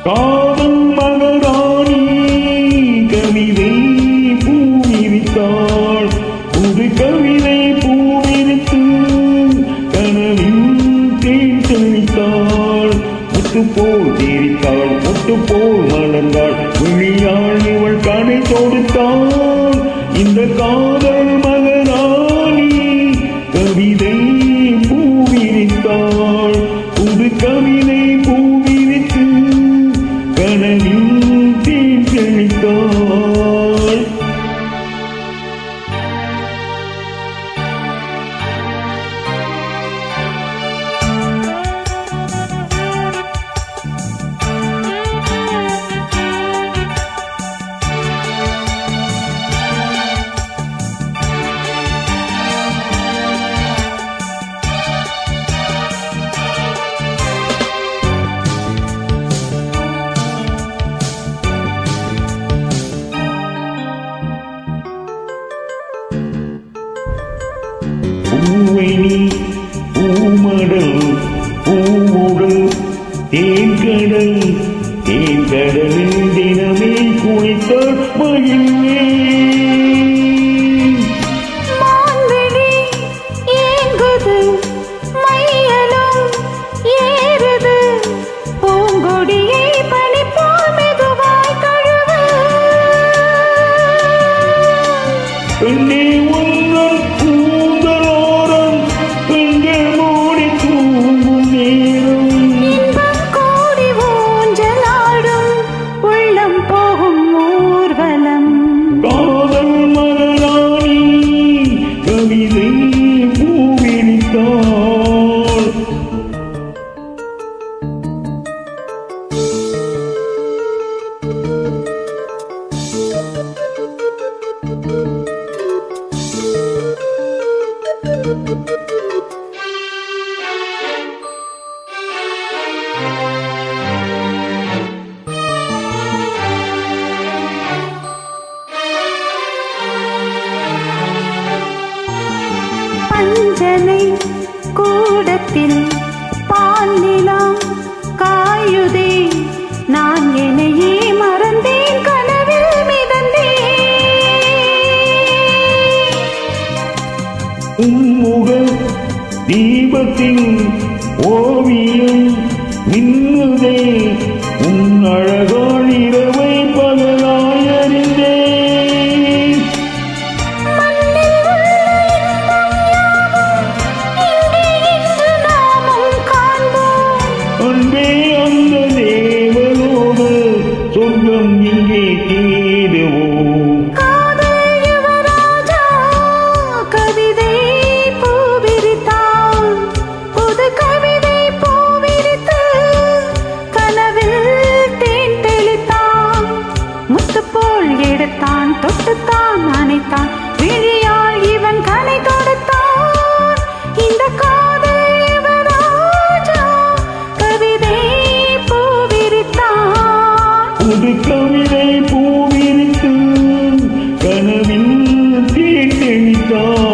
காதல் மகராணி கவிதை பூவிரித்தாள், புது கவிதை பூவிரித்து கனவில் தேன் தெளித்தாள். முத்து போல் தேரித்தாள், முத்து போல் மலர்ந்தாள், விழியாள் இவள் கனை தொடுத்தாள். இந்த காதல் மகராணி கவிதை பூவிரித்தாள், புது கவிதை பூவிரித்து கனவில் தேன் தெளித்தாள். பூவணி பூமடல் பூவுடல் தேன்கடல் தேன்கடலில் தினமே குளித்த மகிழ்வே. பெண்ணே உங்கள் கூந்தலோரம் பெண்கள் மூடி தூங்கும் நேரம், இன்பம் கோடி ஊஞ்சலாடும் உள்ளம் போகும் ஊர்வலம். காதல் மகராணி கவிதை பூவிரித்தாள். பஞ்சனை கூடத்தில் பால் நிலா காயுதே, நான் என்னையே மறந்தேன், கனவில் மிதந்தேன். உன்முக தீபத்தின் ஓவியம் மின்னுதே, உன் அழகால் இரவை பகலாய் அறிந்தேன். அன்பே அந்த தேவலோக சொர்க்கம் இங்கே தேடுவோம். காதல் யுவராஜா கவிதை பூவிரித்தாள், புது கவிதை பூவிரித்து கனவில் தேன் தெளித்தான். முத்து போல் எடுத்தான், தொட்டுத்தான் அணைத்தான், விழியால் இவன் கனை தொடுத்தான். இந்த காதல் யுவராஜா கவிதை பூவிரித்தான், புது கவிதை பூவிரித்து கனவில் தேன் தெளித்தான்.